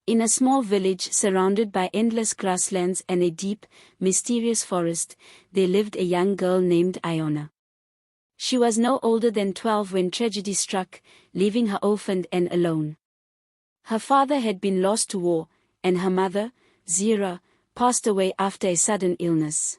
In a small village surrounded by endless grasslands and a deep, mysterious forest, there lived a young girl named Iona. She was no older than 12 when tragedy struck, leaving her orphaned and alone. Her father had been lost to war, and her mother, Zira, passed away after a sudden illness.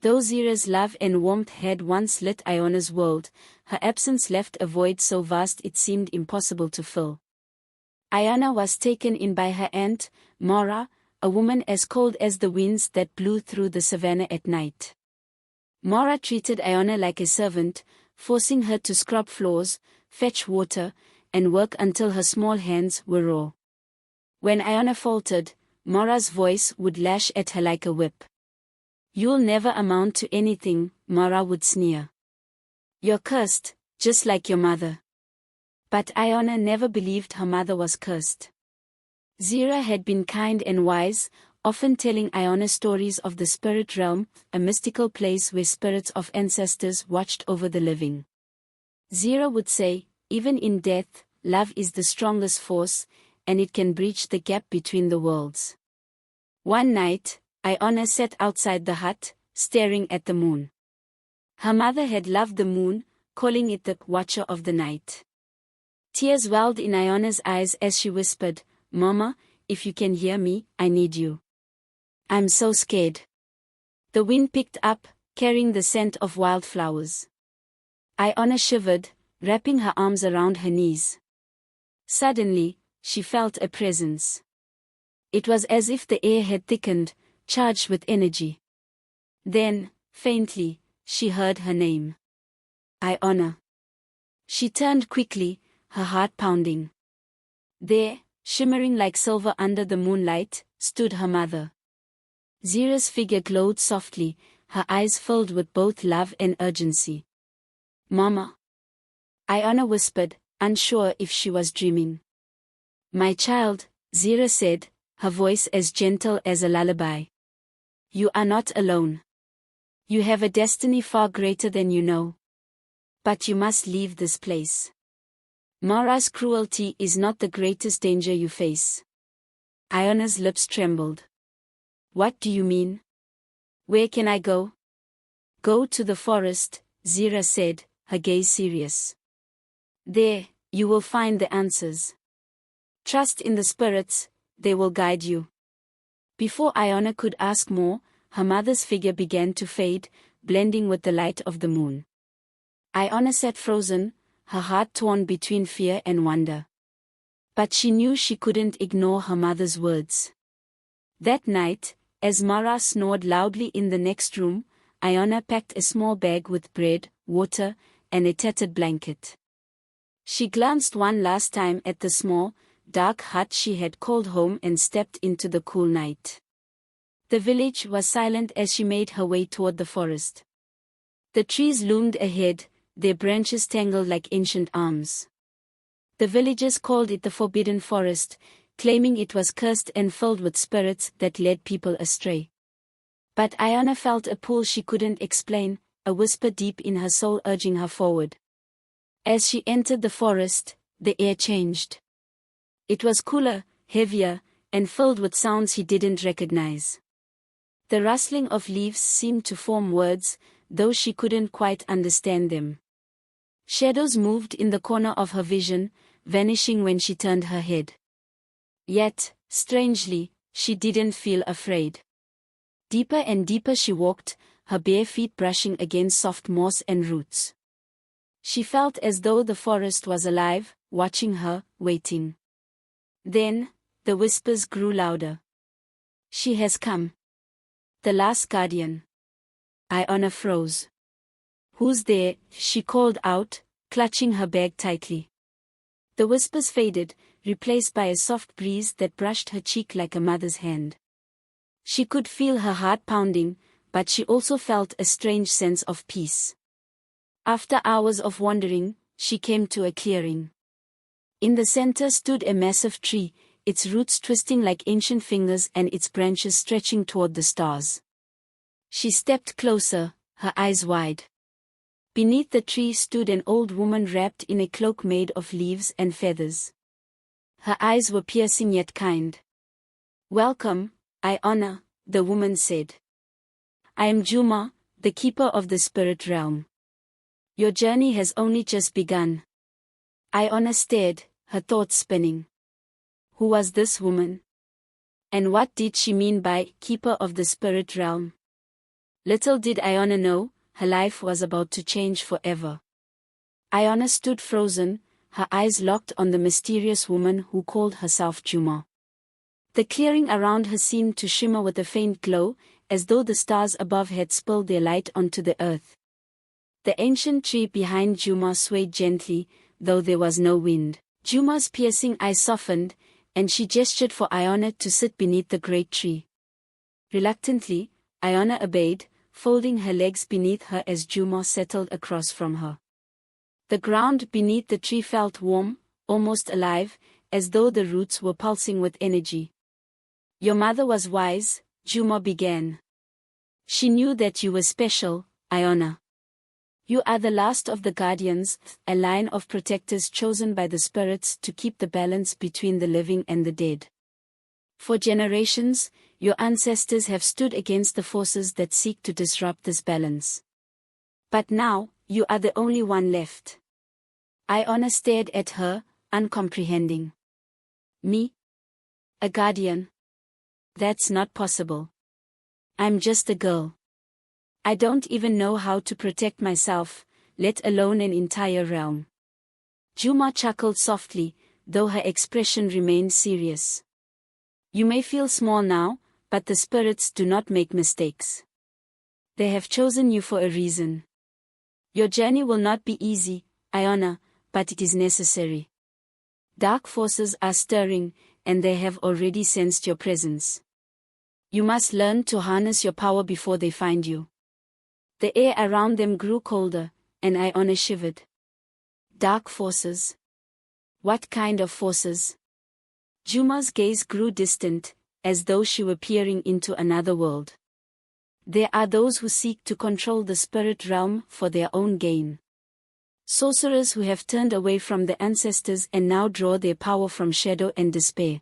Though Zira's love and warmth had once lit Iona's world, her absence left a void so vast it seemed impossible to fill. Iona was taken in by her aunt, Mora, a woman as cold as the winds that blew through the savannah at night. Mora treated Iona like a servant, forcing her to scrub floors, fetch water, and work until her small hands were raw. When Iona faltered, Mora's voice would lash at her like a whip. "You'll never amount to anything," Mora would sneer. "You're cursed, just like your mother." But Iona never believed her mother was cursed. Zira had been kind and wise, often telling Iona stories of the spirit realm, a mystical place where spirits of ancestors watched over the living. Zira would say, "Even in death, love is the strongest force, and it can bridge the gap between the worlds." One night, Iona sat outside the hut, staring at the moon. Her mother had loved the moon, calling it the watcher of the night. Tears welled in Iona's eyes as she whispered, "Mama, if you can hear me, I need you. I'm so scared." The wind picked up, carrying the scent of wildflowers. Iona shivered, wrapping her arms around her knees. Suddenly, she felt a presence. It was as if the air had thickened, charged with energy. Then, faintly, she heard her name. "Iona." She turned quickly, her heart pounding. There, shimmering like silver under the moonlight, stood her mother. Zira's figure glowed softly, her eyes filled with both love and urgency. "Mama," Iona whispered, unsure if she was dreaming. "My child," Zira said, her voice as gentle as a lullaby. "You are not alone. You have a destiny far greater than you know. But you must leave this place. Mora's cruelty is not the greatest danger you face." Iona's lips trembled. "What do you mean? Where can I go?" "Go to the forest," Zira said, her gaze serious. "There, you will find the answers. Trust in the spirits, they will guide you." Before Iona could ask more, her mother's figure began to fade, blending with the light of the moon. Iona sat frozen, her heart torn between fear and wonder. But she knew she couldn't ignore her mother's words. That night, as Mara snored loudly in the next room, Iona packed a small bag with bread, water, and a tattered blanket. She glanced one last time at the small, dark hut she had called home and stepped into the cool night. The village was silent as she made her way toward the forest. The trees loomed ahead, their branches tangled like ancient arms. The villagers called it the Forbidden Forest, claiming it was cursed and filled with spirits that led people astray. But Iona felt a pull she couldn't explain, a whisper deep in her soul urging her forward. As she entered the forest, the air changed. It was cooler, heavier, and filled with sounds he didn't recognize. The rustling of leaves seemed to form words, though she couldn't quite understand them. Shadows moved in the corner of her vision, vanishing when she turned her head. Yet, strangely, she didn't feel afraid. Deeper and deeper she walked, her bare feet brushing against soft moss and roots. She felt as though the forest was alive, watching her, waiting. Then, the whispers grew louder. "She has come. The last guardian." Iona froze. "Who's there?" she called out, clutching her bag tightly. The whispers faded, replaced by a soft breeze that brushed her cheek like a mother's hand. She could feel her heart pounding, but she also felt a strange sense of peace. After hours of wandering, she came to a clearing. In the center stood a massive tree, its roots twisting like ancient fingers and its branches stretching toward the stars. She stepped closer, her eyes wide. Beneath the tree stood an old woman wrapped in a cloak made of leaves and feathers. Her eyes were piercing yet kind. "Welcome, Iona," the woman said. "I am Juma, the keeper of the spirit realm. Your journey has only just begun." Iona stared, her thoughts spinning. Who was this woman? And what did she mean by keeper of the spirit realm? Little did Iona know, her life was about to change forever. Iona stood frozen, her eyes locked on the mysterious woman who called herself Juma. The clearing around her seemed to shimmer with a faint glow, as though the stars above had spilled their light onto the earth. The ancient tree behind Juma swayed gently, though there was no wind. Juma's piercing eyes softened, and she gestured for Iona to sit beneath the great tree. Reluctantly, Iona obeyed, folding her legs beneath her as Juma settled across from her. The ground beneath the tree felt warm, almost alive, as though the roots were pulsing with energy. "Your mother was wise," Juma began. "She knew that you were special, Iona. You are the last of the guardians, a line of protectors chosen by the spirits to keep the balance between the living and the dead. For generations, your ancestors have stood against the forces that seek to disrupt this balance. But now, you are the only one left." Iona stared at her, uncomprehending. "Me? A guardian? That's not possible. I'm just a girl. I don't even know how to protect myself, let alone an entire realm." Juma chuckled softly, though her expression remained serious. "You may feel small now, but the spirits do not make mistakes. They have chosen you for a reason. Your journey will not be easy, Iona, but it is necessary. Dark forces are stirring, and they have already sensed your presence. You must learn to harness your power before they find you." The air around them grew colder, and Iona shivered. Dark forces? What kind of forces? Juma's gaze grew distant, as though she were peering into another world. "There are those who seek to control the spirit realm for their own gain. Sorcerers who have turned away from the ancestors and now draw their power from shadow and despair.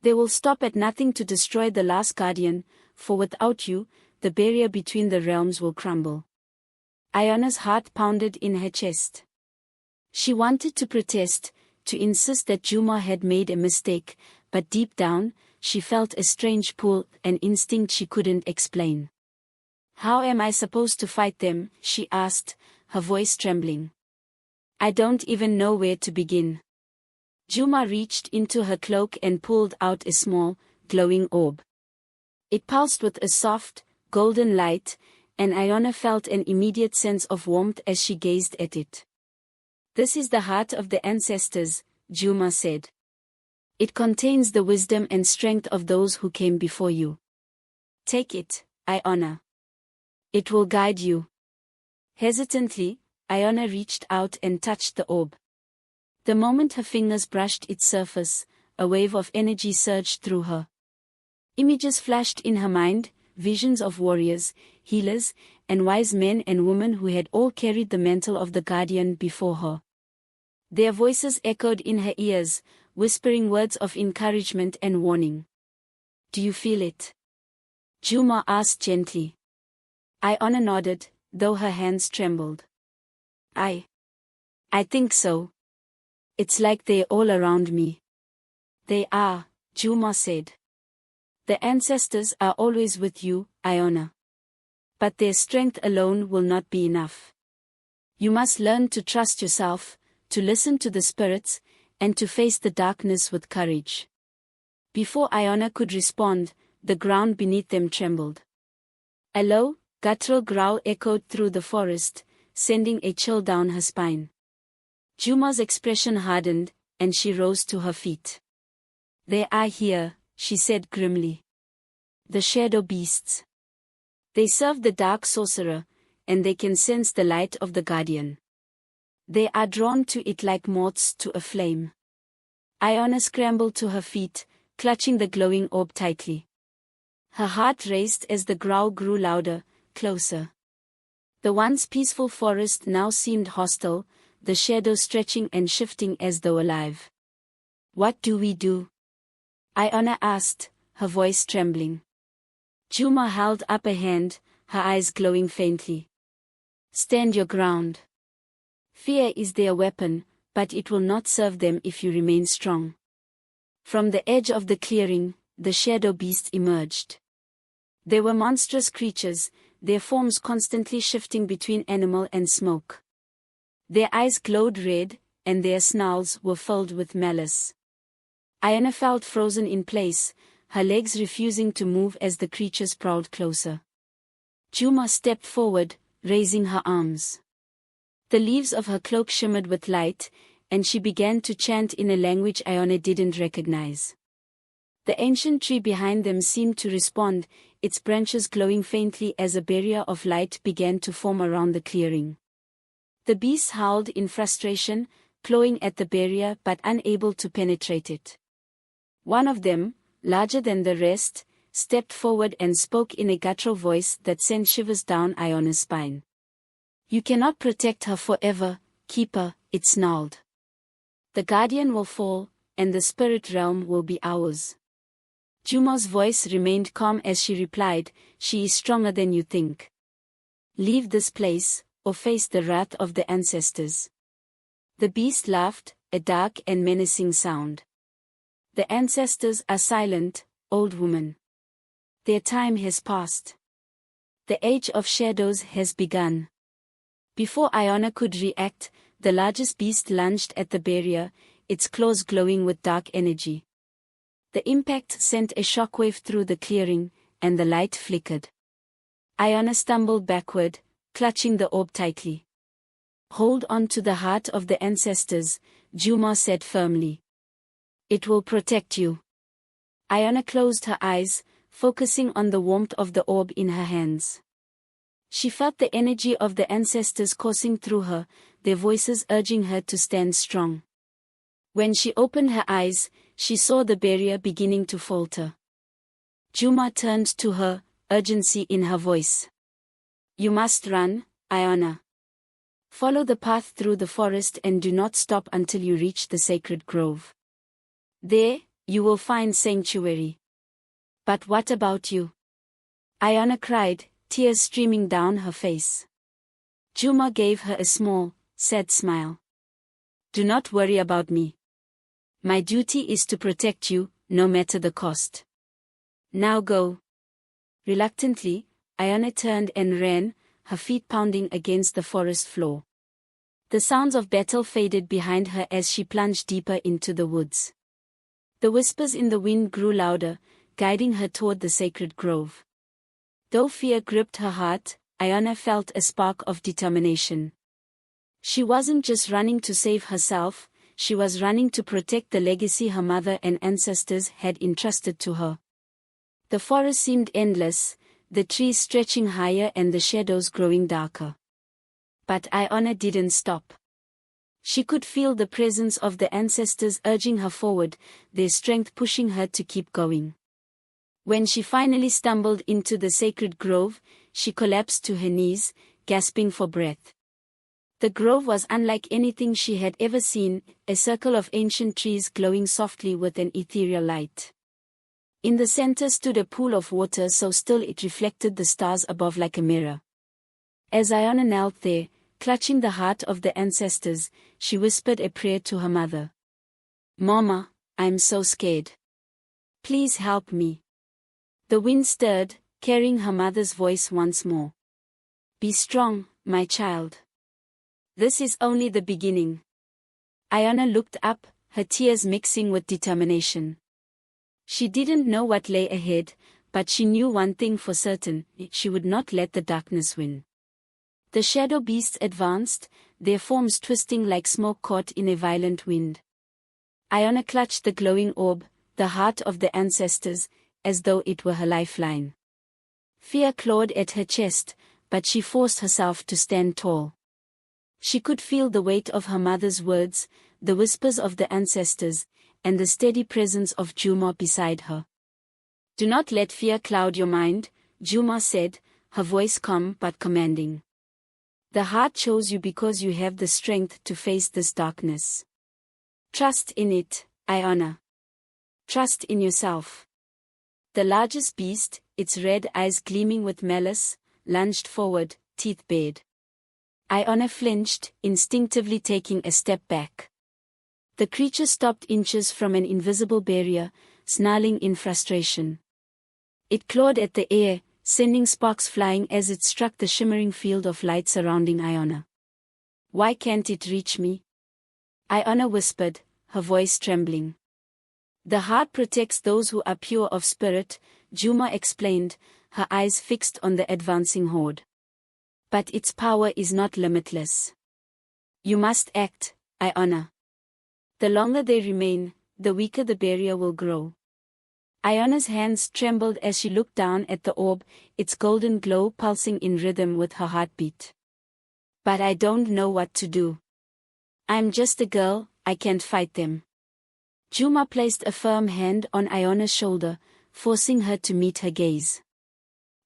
They will stop at nothing to destroy the last guardian, for without you, the barrier between the realms will crumble." Iona's heart pounded in her chest. She wanted to protest, to insist that Juma had made a mistake, but deep down, she felt a strange pull, an instinct she couldn't explain. "How am I supposed to fight them?" she asked, her voice trembling. "I don't even know where to begin." Juma reached into her cloak and pulled out a small, glowing orb. It pulsed with a soft, golden light, and Iona felt an immediate sense of warmth as she gazed at it. "This is the heart of the ancestors," Juma said. "It contains the wisdom and strength of those who came before you. Take it, Iona. It will guide you." Hesitantly, Iona reached out and touched the orb. The moment her fingers brushed its surface, a wave of energy surged through her. Images flashed in her mind, visions of warriors, healers, and wise men and women who had all carried the mantle of the guardian before her. Their voices echoed in her ears, whispering words of encouragement and warning. "Do you feel it?" Juma asked gently. Iona nodded, though her hands trembled. I think so. It's like they're all around me." "They are," Juma said. "The ancestors are always with you, Iona. But their strength alone will not be enough. You must learn to trust yourself, to listen to the spirits, and to face the darkness with courage." Before Iona could respond, the ground beneath them trembled. A low, guttural growl echoed through the forest, sending a chill down her spine. Juma's expression hardened, and she rose to her feet. "They are here," she said grimly. "The shadow beasts. They serve the dark sorcerer, and they can sense the light of the guardian. They are drawn to it like moths to a flame." Iona scrambled to her feet, clutching the glowing orb tightly. Her heart raced as the growl grew louder, closer. The once peaceful forest now seemed hostile, the shadows stretching and shifting as though alive. What do we do? Iona asked, her voice trembling. Juma held up a hand, her eyes glowing faintly. Stand your ground. Fear is their weapon, but it will not serve them if you remain strong. From the edge of the clearing, the shadow beasts emerged. They were monstrous creatures, their forms constantly shifting between animal and smoke. Their eyes glowed red, and their snarls were filled with malice. Iona felt frozen in place, her legs refusing to move as the creatures prowled closer. Juma stepped forward, raising her arms. The leaves of her cloak shimmered with light, and she began to chant in a language Iona didn't recognize. The ancient tree behind them seemed to respond, its branches glowing faintly as a barrier of light began to form around the clearing. The beasts howled in frustration, clawing at the barrier but unable to penetrate it. One of them, larger than the rest, stepped forward and spoke in a guttural voice that sent shivers down Iona's spine. You cannot protect her forever, Keeper, it snarled. The guardian will fall, and the spirit realm will be ours. Juma's voice remained calm as she replied, she is stronger than you think. Leave this place, or face the wrath of the ancestors. The beast laughed, a dark and menacing sound. The ancestors are silent, old woman. Their time has passed. The age of shadows has begun. Before Iona could react, the largest beast lunged at the barrier, its claws glowing with dark energy. The impact sent a shockwave through the clearing, and the light flickered. Iona stumbled backward, clutching the orb tightly. Hold on to the heart of the ancestors, Juma said firmly. It will protect you. Iona closed her eyes, focusing on the warmth of the orb in her hands. She felt the energy of the ancestors coursing through her, their voices urging her to stand strong. When she opened her eyes, she saw the barrier beginning to falter. Juma turned to her, urgency in her voice. You must run, Iona. Follow the path through the forest and do not stop until you reach the sacred grove. There, you will find sanctuary. But what about you? Iona cried, tears streaming down her face. Juma gave her a small, sad smile. Do not worry about me. My duty is to protect you, no matter the cost. Now go. Reluctantly, Iona turned and ran, her feet pounding against the forest floor. The sounds of battle faded behind her as she plunged deeper into the woods. The whispers in the wind grew louder, guiding her toward the sacred grove. Though fear gripped her heart, Iona felt a spark of determination. She wasn't just running to save herself, she was running to protect the legacy her mother and ancestors had entrusted to her. The forest seemed endless, the trees stretching higher and the shadows growing darker. But Iona didn't stop. She could feel the presence of the ancestors urging her forward, their strength pushing her to keep going. When she finally stumbled into the sacred grove, she collapsed to her knees, gasping for breath. The grove was unlike anything she had ever seen, a circle of ancient trees glowing softly with an ethereal light. In the center stood a pool of water so still it reflected the stars above like a mirror. As Iona knelt there, clutching the heart of the ancestors, she whispered a prayer to her mother. Mama, I'm so scared. Please help me. The wind stirred, carrying her mother's voice once more. Be strong, my child. This is only the beginning. Iona looked up, her tears mixing with determination. She didn't know what lay ahead, but she knew one thing for certain, she would not let the darkness win. The shadow beasts advanced, their forms twisting like smoke caught in a violent wind. Iona clutched the glowing orb, the heart of the ancestors, as though it were her lifeline. Fear clawed at her chest, but she forced herself to stand tall. She could feel the weight of her mother's words, the whispers of the ancestors, and the steady presence of Juma beside her. Do not let fear cloud your mind, Juma said, her voice calm but commanding. The heart chose you because you have the strength to face this darkness. Trust in it, Iona. Trust in yourself. The largest beast, its red eyes gleaming with malice, lunged forward, teeth bared. Iona flinched, instinctively taking a step back. The creature stopped inches from an invisible barrier, snarling in frustration. It clawed at the air, sending sparks flying as it struck the shimmering field of light surrounding Iona. Why can't it reach me? Iona whispered, her voice trembling. The heart protects those who are pure of spirit, Juma explained, her eyes fixed on the advancing horde. But its power is not limitless. You must act, Iona. The longer they remain, the weaker the barrier will grow. Iona's hands trembled as she looked down at the orb, its golden glow pulsing in rhythm with her heartbeat. But I don't know what to do. I'm just a girl, I can't fight them. Juma placed a firm hand on Iona's shoulder, forcing her to meet her gaze.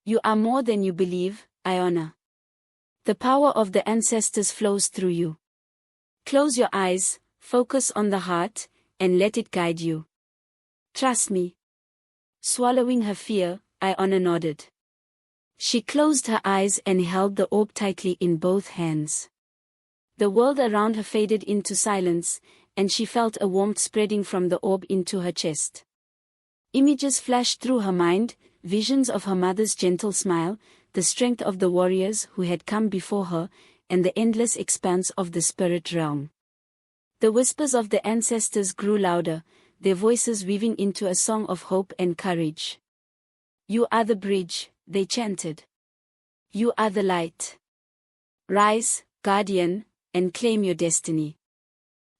You are more than you believe, Iona. The power of the ancestors flows through you. Close your eyes, focus on the heart, and let it guide you. Trust me. Swallowing her fear, Iona nodded. She closed her eyes and held the orb tightly in both hands. The world around her faded into silence, and she felt a warmth spreading from the orb into her chest. Images flashed through her mind, visions of her mother's gentle smile, the strength of the warriors who had come before her, and the endless expanse of the spirit realm. The whispers of the ancestors grew louder, their voices weaving into a song of hope and courage. You are the bridge, they chanted. You are the light. Rise, guardian, and claim your destiny.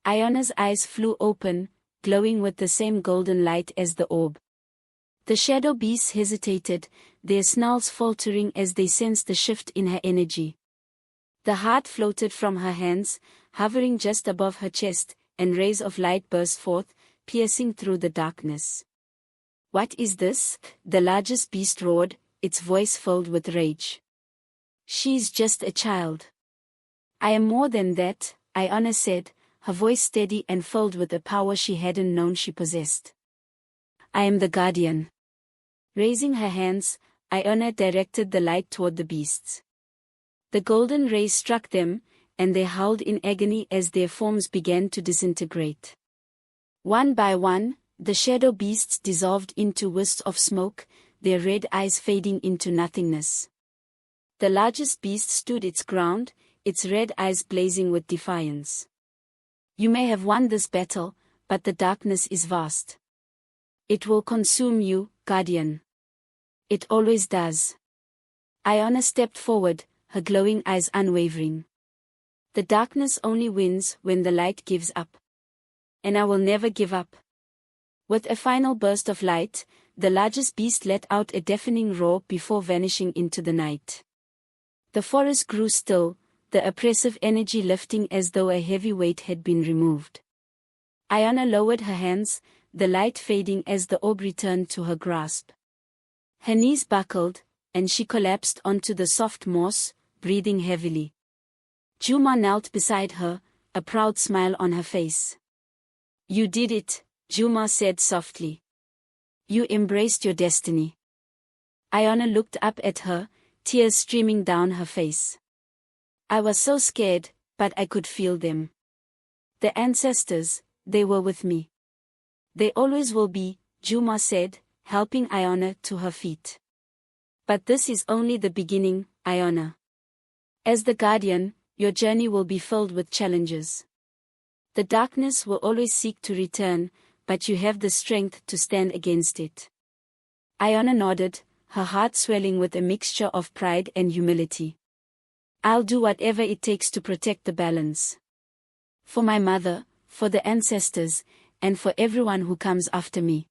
Iona's eyes flew open, glowing with the same golden light as the orb. The shadow beasts hesitated, their snarls faltering as they sensed the shift in her energy. The heart floated from her hands, hovering just above her chest, and rays of light burst forth, piercing through the darkness. What is this? The largest beast roared, its voice filled with rage. She's just a child. I am more than that, Iona said, her voice steady and filled with a power she hadn't known she possessed. I am the guardian. Raising her hands, Iona directed the light toward the beasts. The golden rays struck them, and they howled in agony as their forms began to disintegrate. One by one, the shadow beasts dissolved into wisps of smoke, their red eyes fading into nothingness. The largest beast stood its ground, its red eyes blazing with defiance. You may have won this battle, but the darkness is vast. It will consume you, guardian. It always does. Iona stepped forward, her glowing eyes unwavering. The darkness only wins when the light gives up. And I will never give up. With a final burst of light, the largest beast let out a deafening roar before vanishing into the night. The forest grew still, the oppressive energy lifting as though a heavy weight had been removed. Iona lowered her hands, the light fading as the orb returned to her grasp. Her knees buckled, and she collapsed onto the soft moss, breathing heavily. Juma knelt beside her, a proud smile on her face. You did it, Juma said softly. You embraced your destiny. Iona looked up at her, tears streaming down her face. I was so scared, but I could feel them. The ancestors, they were with me. They always will be, Juma said, helping Iona to her feet. But this is only the beginning, Iona. As the guardian, your journey will be filled with challenges. The darkness will always seek to return, but you have the strength to stand against it. Iona nodded, her heart swelling with a mixture of pride and humility. I'll do whatever it takes to protect the balance. For my mother, for the ancestors, and for everyone who comes after me.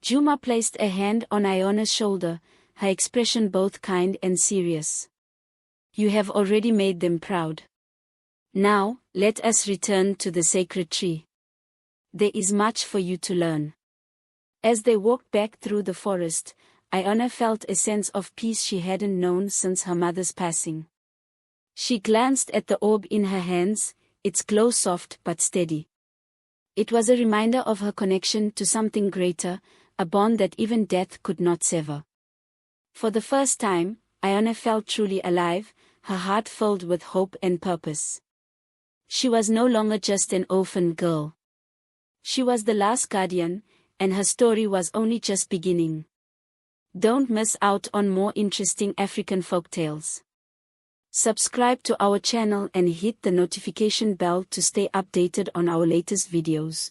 Juma placed a hand on Iona's shoulder, her expression both kind and serious. You have already made them proud. Now, let us return to the sacred tree. There is much for you to learn. As they walked back through the forest, Iona felt a sense of peace she hadn't known since her mother's passing. She glanced at the orb in her hands, its glow soft but steady. It was a reminder of her connection to something greater, a bond that even death could not sever. For the first time, Iona felt truly alive, her heart filled with hope and purpose. She was no longer just an orphan girl. She was the last guardian, and her story was only just beginning. Don't miss out on more interesting African folktales. Subscribe to our channel and hit the notification bell to stay updated on our latest videos.